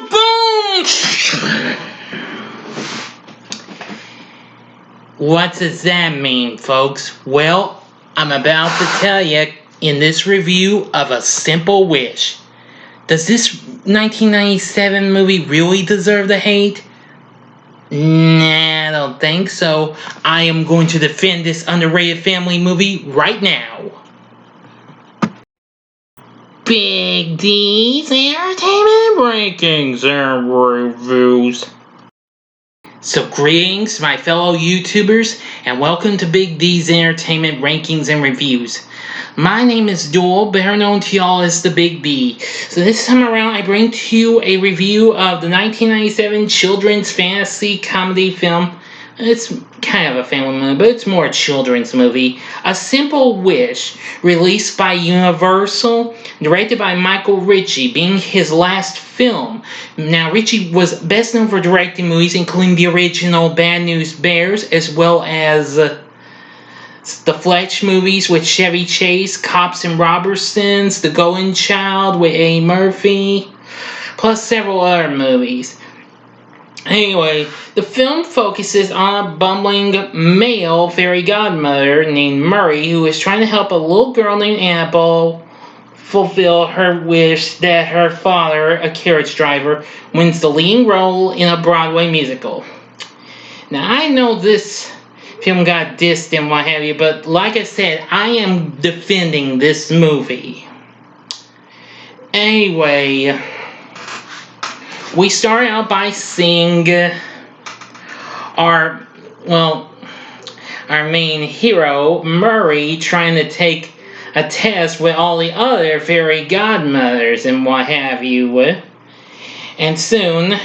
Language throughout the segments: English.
Boom! What does that mean, folks? Well, I'm about to tell you in this review of A Simple Wish. Does this 1997 movie really deserve the hate? Nah, I don't think so. I am going to defend this underrated family movie right now. Big D's Entertainment Rankings and Reviews. So greetings, my fellow YouTubers, and welcome to Big D's Entertainment Rankings and Reviews. My name is Duel, better known to y'all as the Big D. So this time around, I bring to you a review of the 1997 children's fantasy comedy film. It's kind of a family movie, but it's more a children's movie. A Simple Wish, released by Universal, directed by Michael Ritchie, being his last film. Now, Ritchie was best known for directing movies including the original Bad News Bears, as well as the Fletch movies with Chevy Chase, Cops and Robertsons, The Golden Child with Eddie Murphy, plus several other movies. Anyway, the film focuses on a bumbling male fairy godmother named Murray who is trying to help a little girl named Annabelle fulfill her wish that her father, a carriage driver, wins the leading role in a Broadway musical. Now, I know this film got dissed and what have you, but like I said, I am defending this movie. Anyway, we start out by seeing our main hero, Murray, trying to take a test with all the other fairy godmothers and what have you. And soon,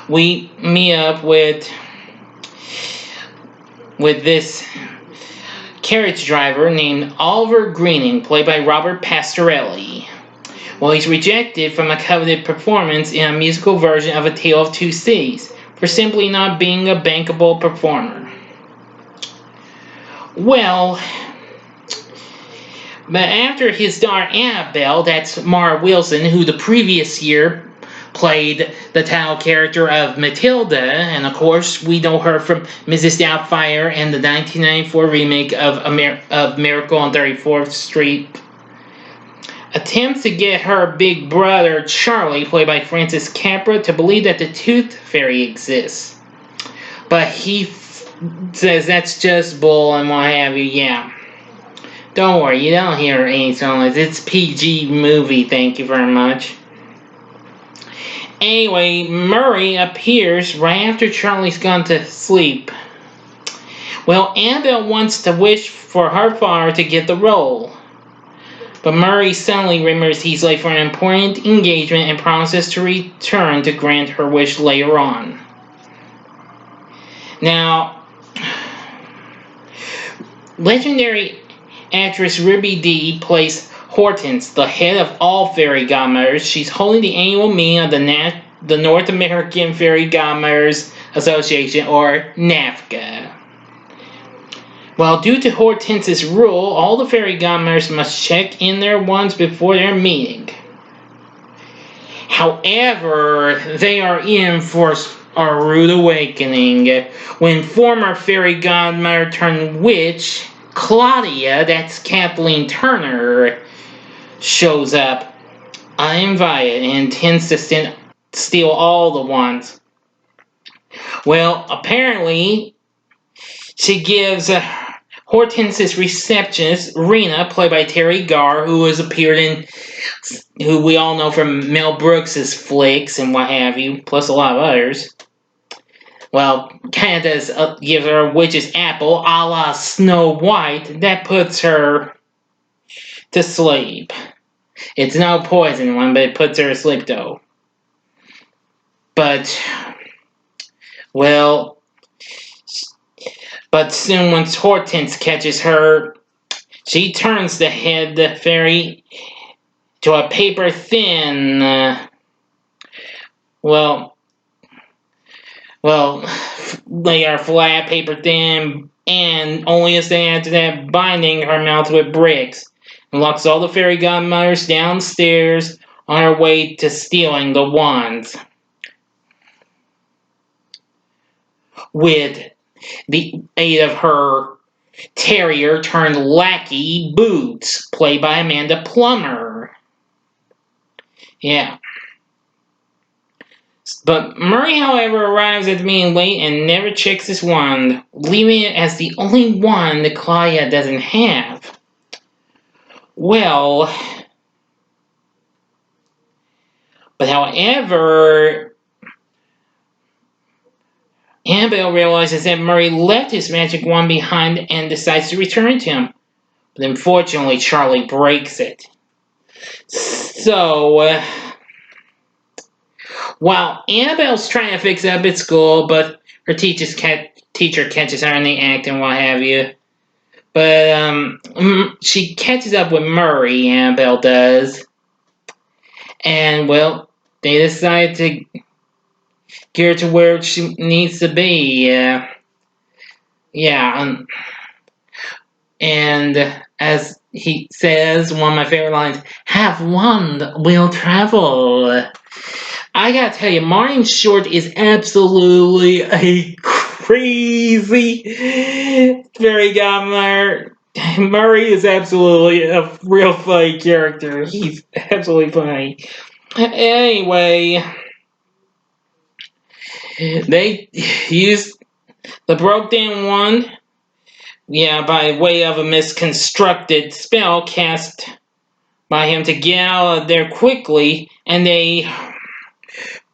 we meet up with this carriage driver named Oliver Greening, played by Robert Pastorelli. Well, he's rejected from a coveted performance in a musical version of A Tale of Two Cities for simply not being a bankable performer. Well, but after his daughter Annabelle, that's Mara Wilson, who the previous year played the title character of Matilda, and of course we know her from Mrs. Doubtfire and the 1994 remake of Miracle on 34th Street, attempts to get her big brother Charlie, played by Francis Capra, to believe that the Tooth Fairy exists. But he says that's just bull and what have you. Yeah. Don't worry, you don't hear any songs. It's PG movie, thank you very much. Anyway, Murray appears right after Charlie's gone to sleep. Well, Annabelle wants to wish for her father to get the role. But Murray suddenly remembers he's late for an important engagement and promises to return to grant her wish later on. Now, legendary actress Ruby Dee plays Hortense, the head of all fairy godmothers. She's holding the annual meeting of the North American Fairy Godmothers Association, or NAFGA. Well, due to Hortense's rule, all the fairy godmothers must check in their wands before their meeting. However, they are in for a rude awakening when former fairy godmother turned witch Claudia, that's Kathleen Turner, shows up uninvited and intends to steal all the wands. Well, apparently, she gives Hortense's receptionist, Rena, played by Terry Garr, who we all know from Mel Brooks' flicks and what have you, plus a lot of others. Well, kind of does give her a witch's apple, a la Snow White. That puts her to sleep. It's no poison one, but it puts her to sleep, though. But soon once Hortense catches her, she turns the head fairy to a paper thin, they are flat, paper thin, and only a second after that, binding her mouth with bricks. and locks all the fairy godmothers downstairs on her way to stealing the wands. With the aid of her terrier turned lackey, Boots, played by Amanda Plummer. Yeah. But Murray, however, arrives at the meeting late and never checks his wand, leaving it as the only one that Claudia doesn't have. Well, but however, Annabelle realizes that Murray left his magic wand behind and decides to return it to him. But unfortunately, Charlie breaks it. So, while Annabelle's trying to fix it up at school, but her teacher catches her in the act and what have you. But she catches up with Murray, Annabelle does. And, well, they decide to get her to where she needs to be. And as he says, one of my favorite lines, "Have wand, will travel." I gotta tell you, Martin Short is absolutely a crazy fairy godmother. Murray is absolutely a real funny character. He's absolutely funny. Anyway, they used the broke down wand, by way of a misconstructed spell cast by him to get out of there quickly, and they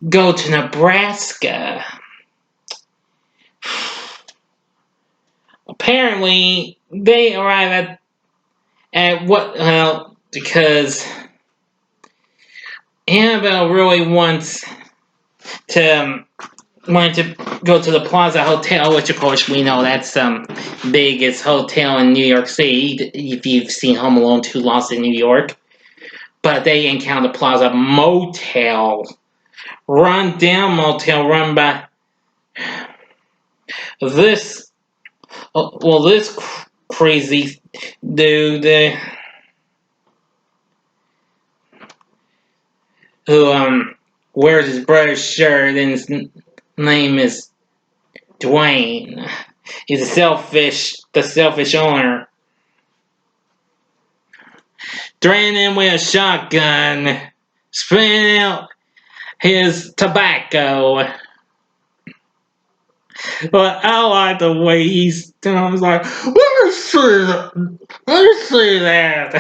go to Nebraska. Apparently, they arrive because Annabelle really wanted to go to the Plaza Hotel, which of course we know that's biggest hotel in New York City. If you've seen Home Alone 2: Lost in New York, but they encounter Plaza Motel, run by this crazy dude who wears his brother's shirt, and his name is Dwayne. He's the selfish owner. Draining with a shotgun, spraying out his tobacco. But I like the way he's doing. I was like, let me see that.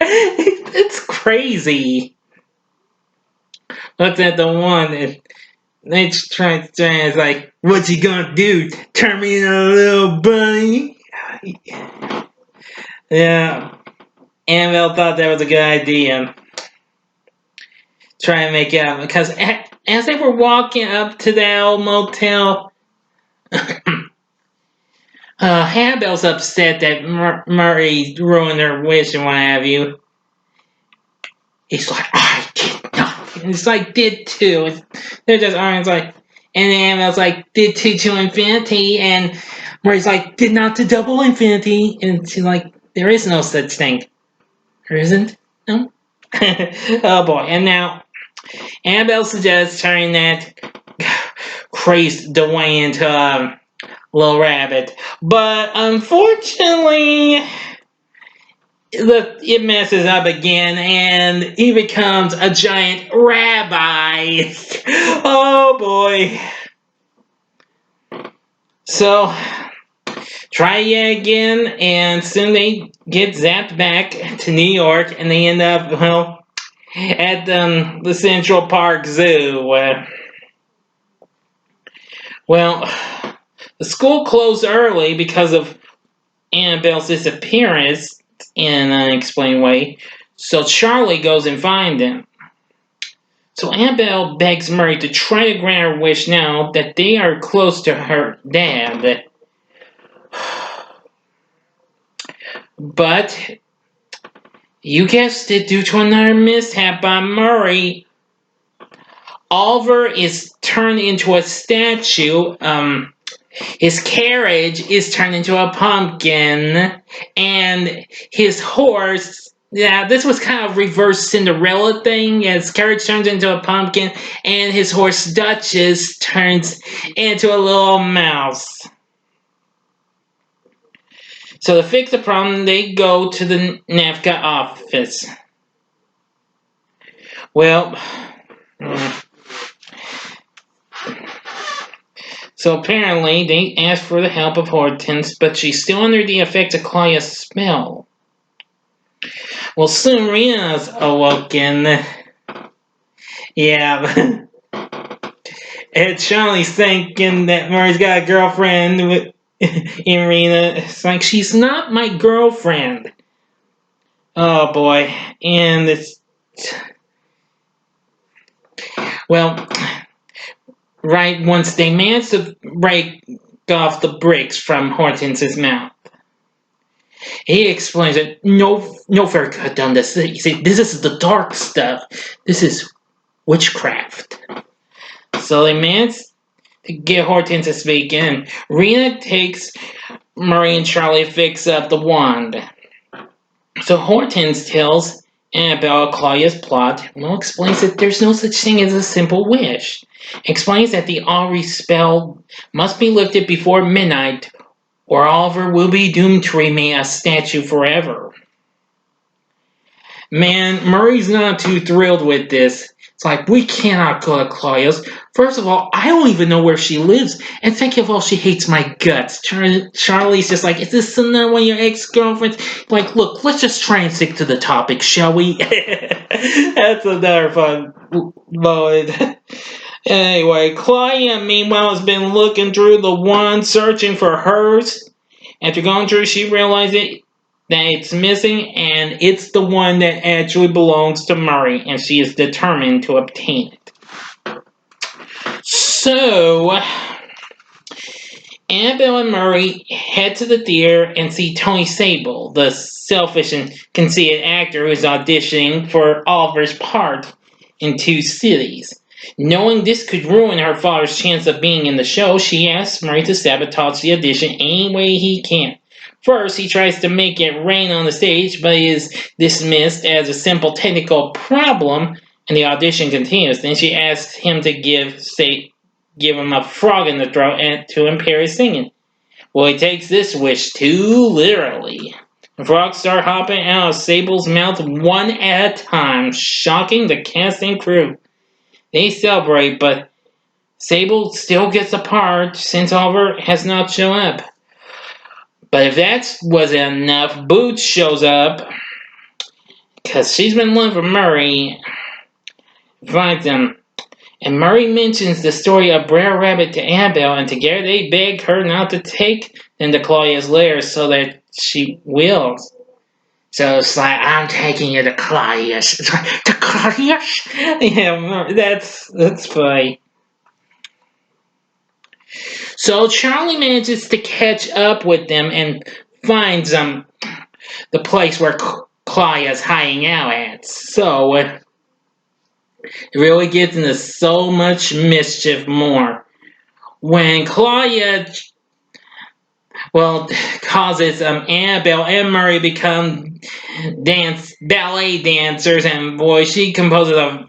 It's crazy. Look at the one and they trying to say, it's like, what's he gonna do? Turn me into a little bunny? Yeah. Annabelle thought that was a good idea. Try and make out, because as they were walking up to that old motel, Annabelle's upset that Murray ruined her wish and what have you. He's like, I did not. And it's like, did too. They're just arguing, like, and Annabelle's like, did to infinity, and Murray's like, did not to double infinity, and she's like, there is no such thing. There isn't? No? Oh boy. And now, Annabelle suggests turning that crazed Dwayne into a little rabbit. But unfortunately, it messes up again and he becomes a giant rabbi. Oh boy. So, try it again, and soon they get zapped back to New York, and they end up, at the Central Park Zoo. The school closed early because of Annabelle's disappearance in an unexplained way, so Charlie goes and finds him. So Annabelle begs Murray to try to grant her wish now that they are close to her dad. But, you guessed it, due to another mishap by Murray, Oliver is turned into a statue, His carriage is turned into a pumpkin, and his horse. Yeah, this was kind of reverse Cinderella thing. His carriage turns into a pumpkin, and his horse Duchess turns into a little mouse. So to fix the problem, they go to the NAFCA office. Well, so apparently they ask for the help of Hortense, but she's still under the effects of Claudia's spell. Well, soon Rena's awoken. Yeah, and Charlie's thinking that Murray's got a girlfriend with Irina. It's like, she's not my girlfriend. Oh boy. And it's. Well, right once they manage to break off the bricks from Hortense's mouth, he explains that no fairy could have done this. You see, this is the dark stuff. This is witchcraft. So they manage to get Hortense to speak in. Rena takes Murray and Charlie to fix up the wand. So Hortense tells Annabelle Claudia's plot. Well, explains that there's no such thing as a simple wish. Explains that the Aubrey spell must be lifted before midnight, or Oliver will be doomed to remain a statue forever. Man, Murray's not too thrilled with this. It's like, we cannot go to Claudia's. First of all, I don't even know where she lives. And second of all, she hates my guts. Charlie's just like, is this another one of your ex-girlfriends? Like, look, let's just try and stick to the topic, shall we? That's another fun moment. Anyway, Claudia, meanwhile, has been looking through the wand, searching for hers. After going through, she realized that it's missing, and it's the one that actually belongs to Murray, and she is determined to obtain it. So, Annabelle and Murray head to the theater and see Tony Sable, the selfish and conceited actor who is auditioning for Oliver's part in Two Cities. Knowing this could ruin her father's chance of being in the show, she asks Murray to sabotage the audition any way he can. First, he tries to make it rain on the stage, but is dismissed as a simple technical problem, and the audition continues. Then she asks him to give him a frog in the throat and to impair his singing. Well, he takes this wish too literally. The frogs start hopping out of Sable's mouth one at a time, shocking the cast and crew. They celebrate, but Sable still gets a part since Oliver has not shown up. But if that wasn't enough, Boots shows up because she's been looking for Murray. Finds him. And Murray mentions the story of Brer Rabbit to Annabelle, and together they beg her not to take them to Claudia's lair so that she will. So it's like, I'm taking you to Claudia's. To Claudia's? Yeah, that's funny. So Charlie manages to catch up with them and finds the place where Claudia's hiding out at. So it really gets into so much mischief more. When Claudia, causes Annabelle and Murray become ballet dancers, and boy, she composes a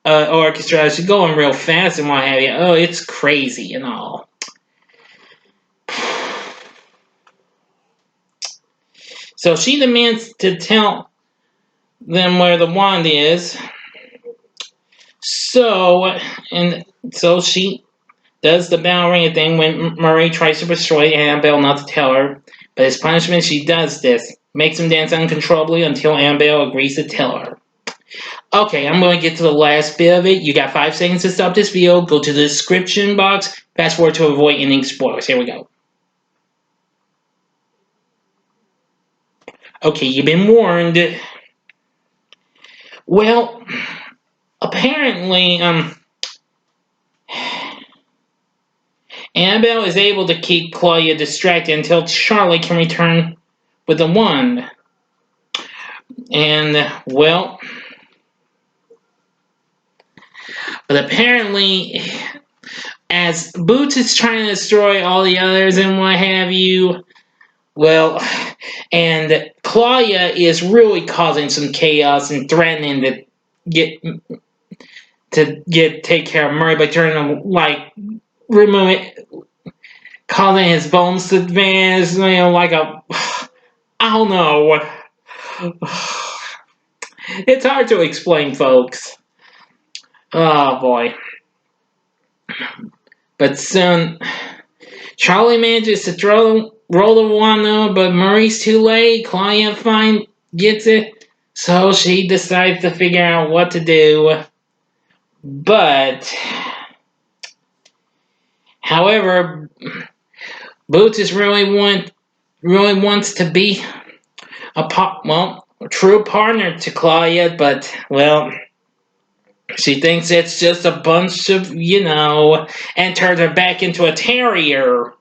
orchestra. She's going real fast and what have you. Oh, it's crazy and all. So she demands to tell them where the wand is. So she does the ballerina thing when Murray tries to persuade Annabelle not to tell her. But as punishment, she does this. Makes him dance uncontrollably until Annabelle agrees to tell her. Okay, I'm going to get to the last bit of it. You got 5 seconds to stop this video. Go to the description box. Fast forward to avoid any spoilers. Here we go. Okay, you've been warned. Well, apparently, Annabelle is able to keep Claudia distracted until Charlie can return with the wand. And, well, but apparently, as Boots is trying to destroy all the others and what have you. Well, and Claudia is really causing some chaos and threatening to take care of Murray by turning remove it, causing his bones to vanish, like a I don't know. It's hard to explain, folks. Oh boy. But soon, Charlie manages to roll the one over, but Murray's too late. Claudia gets it, so she decides to figure out what to do. But, however, Boots is really wants to be a true partner to Claudia, but she thinks it's just a bunch of, and turns her back into a terrier.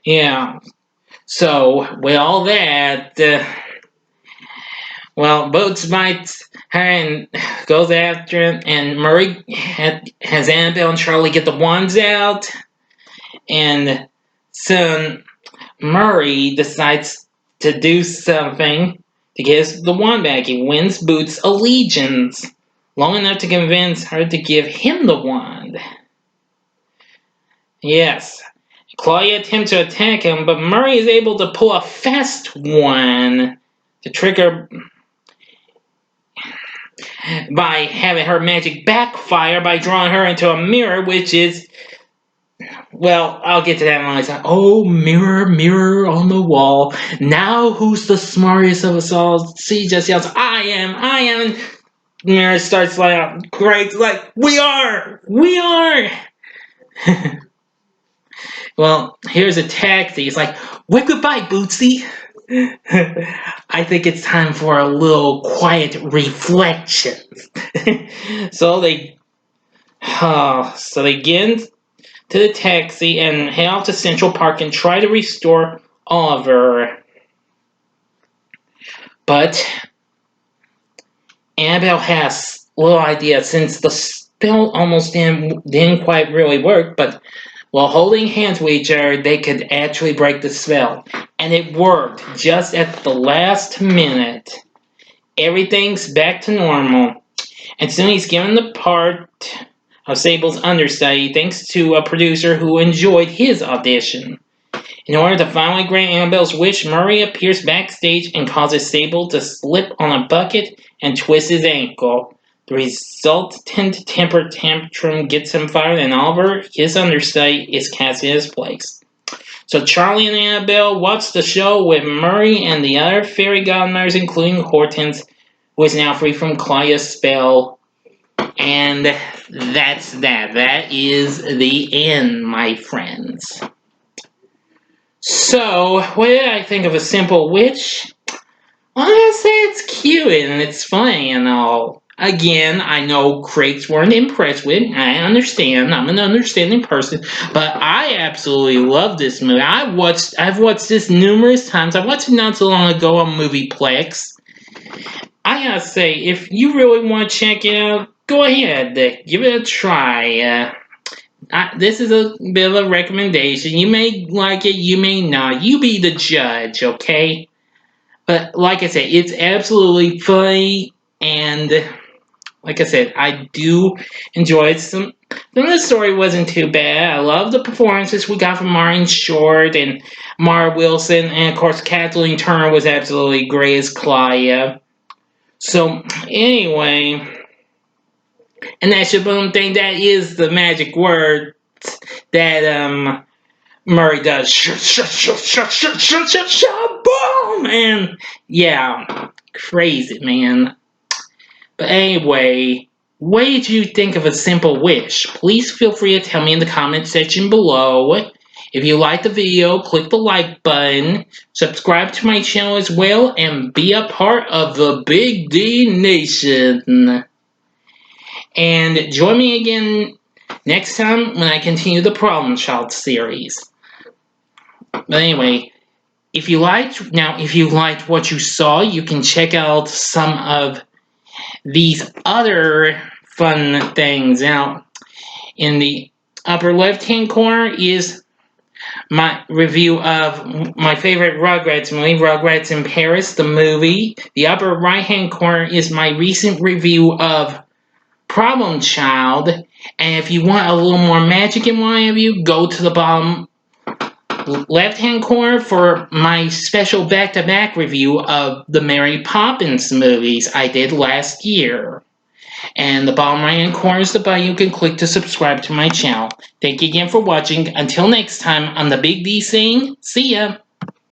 Yeah. So, with all that, Boots bites her and goes after him, and Murray has Annabelle and Charlie get the wands out, and soon Murray decides to do something to get the wand back. He wins Boots' allegiance long enough to convince her to give him the wand. Yes. Claudia attempts to attack him, but Murray is able to pull a fast one to trick her by having her magic backfire by drawing her into a mirror, which is, I'll get to that when I say, oh, mirror, mirror on the wall, now who's the smartest of us all? She just yells, I am. Mirror starts great, we are. Here's a taxi. It's like, goodbye, Bootsy. I think it's time for a little quiet reflection. So they get to the taxi and head off to Central Park and try to restore Oliver. But Annabelle has a little idea, since the spell almost didn't quite really work, but while holding hands with each other, they could actually break the spell. And it worked just at the last minute. Everything's back to normal. And soon he's given the part of Sable's understudy thanks to a producer who enjoyed his audition. In order to finally grant Annabelle's wish, Murray appears backstage and causes Sable to slip on a bucket and twist his ankle. The resultant temper tantrum gets him fired, and Oliver, his understudy, is cast in his place. So Charlie and Annabelle watch the show with Murray and the other fairy godmothers, including Hortense, who is now free from Claudia's spell. And that's that. That is the end, my friends. So, what did I think of A Simple Witch? I'm gonna say it's cute and it's funny and all. Again, I know critics weren't impressed with it. I understand. I'm an understanding person. But I absolutely love this movie. I've watched this numerous times. I watched it not so long ago on Movieplex. I gotta say, if you really want to check it out, go ahead. Give it a try. This is a bit of a recommendation. You may like it, you may not. You be the judge, okay? But like I said, it's absolutely funny, and like I said, I do enjoy it. Some of the story wasn't too bad. I love the performances we got from Martin Short and Mara Wilson, and of course Kathleen Turner was absolutely great as Claudia. So anyway, and that shaboom thing, that is the magic word that Murray does. Shaboom! And yeah, crazy, man. But anyway, what did you think of A Simple Wish? Please feel free to tell me in the comment section below. If you liked the video, click the like button, subscribe to my channel as well, and be a part of the Big D Nation. And join me again next time when I continue the Problem Child series. But anyway, if you liked what you saw, you can check out some of these other fun things. Now, In the upper left-hand corner is my review of my favorite Rugrats movie, Rugrats in Paris, the movie. The upper right-hand corner is my recent review of Problem Child. And if you want a little more magic in one of you, go to the bottom left-hand corner for my special back-to-back review of the Mary Poppins movies I did last year. And the bottom right-hand corner is the button you can click to subscribe to my channel. Thank you again for watching. Until next time on the Big D Sing, see ya!